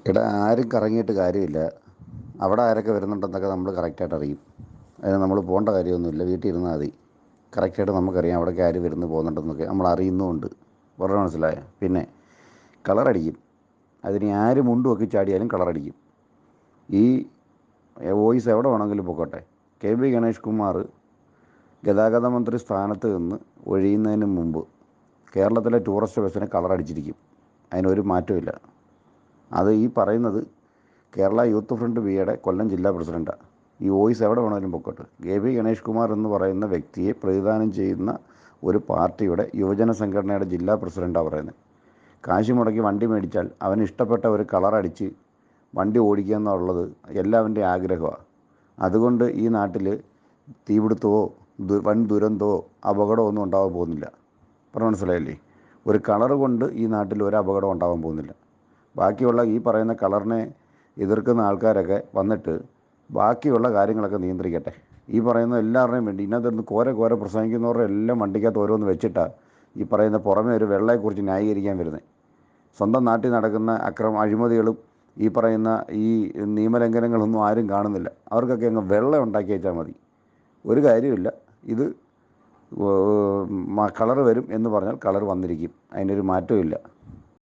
എടാ, ആരും കറങ്ങിയിട്ട് കാര്യമില്ല. അവിടെ ആരൊക്കെ വരുന്നുണ്ടെന്നൊക്കെ നമ്മൾ കറക്റ്റായിട്ട് അറിയും. അതിന് നമ്മൾ പോകേണ്ട കാര്യമൊന്നുമില്ല, വീട്ടിൽ ഇരുന്നാൽ മതി. കറക്റ്റായിട്ട് നമുക്കറിയാം അവിടേക്ക് ആര് വരുന്നു പോകുന്നുണ്ടെന്നൊക്കെ നമ്മൾ അറിയുന്നുമുണ്ട്. പറഞ്ഞ മനസ്സിലായോ? പിന്നെ കളറടിക്കും. അതിന് ആര് മുണ്ടുമൊക്കെ ചാടിയാലും കളറടിക്കും. ഈ വോയിസ് എവിടെ വേണമെങ്കിലും പൊക്കോട്ടെ. കെ ബി ഗണേഷ് കുമാർ ഗതാഗത മന്ത്രി സ്ഥാനത്ത് നിന്ന് ഒഴിയുന്നതിന് മുമ്പ് കേരളത്തിലെ ടൂറിസ്റ്റ് ബസ്സിന് കളറടിച്ചിരിക്കും. അതിനൊരു മാറ്റമില്ല. അത് ഈ പറയുന്നത് കേരള യൂത്ത് ഫ്രണ്ട് ബിയുടെ കൊല്ലം ജില്ലാ പ്രസിഡൻറ്റാണ്. ഈ വോയിസ് എവിടെ വേണമെങ്കിലും പൊക്കോട്ടെ. കെ വി ഗണേഷ് കുമാർ എന്ന് പറയുന്ന വ്യക്തിയെ പ്രതിദാനം ചെയ്യുന്ന ഒരു പാർട്ടിയുടെ യുവജന സംഘടനയുടെ ജില്ലാ പ്രസിഡൻറ്റാണ് പറയുന്നത്. കാശ് മുടക്കി വണ്ടി മേടിച്ചാൽ അവന് ഇഷ്ടപ്പെട്ട ഒരു കളറടിച്ച് വണ്ടി ഓടിക്കുക എന്നുള്ളത് എല്ലാവരുടെയും ആഗ്രഹമാണ്. അതുകൊണ്ട് ഈ നാട്ടിൽ തീപിടുത്തമോ വൻ ദുരന്തമോ അപകടമോ ഒന്നും ഉണ്ടാകാൻ പോകുന്നില്ല. പറഞ്ഞ മനസ്സിലായില്ലേ? ഒരു കളറ് കൊണ്ട് ഈ നാട്ടിൽ ഒരു അപകടം ഉണ്ടാകാൻ പോകുന്നില്ല. ബാക്കിയുള്ള ഈ പറയുന്ന കളറിനെ എതിർക്കുന്ന ആൾക്കാരൊക്കെ വന്നിട്ട് ബാക്കിയുള്ള കാര്യങ്ങളൊക്കെ നിയന്ത്രിക്കട്ടെ. ഈ പറയുന്ന എല്ലാവരുടെയും വേണ്ടി ഇതിനകത്ത് കോരെ പ്രസംഗിക്കുന്നവരുടെ എല്ലാം വണ്ടിക്കകത്ത് ഓരോന്ന് വെച്ചിട്ടാണ് ഈ പറയുന്ന പുറമേ ഒരു വെള്ളയെക്കുറിച്ച് ന്യായീകരിക്കാൻ വരുന്നത്. സ്വന്തം നാട്ടിൽ നടക്കുന്ന അഴിമതികളും ഈ പറയുന്ന ഈ നിയമലംഘനങ്ങളൊന്നും ആരും കാണുന്നില്ല. അവർക്കൊക്കെ അങ്ങ് വെള്ളം ഉണ്ടാക്കി വെച്ചാൽ മതി. ഒരു കാര്യമില്ല. ഇത് കളറ് വരും എന്ന് പറഞ്ഞാൽ കളർ വന്നിരിക്കും. അതിനൊരു മാറ്റവും ഇല്ല.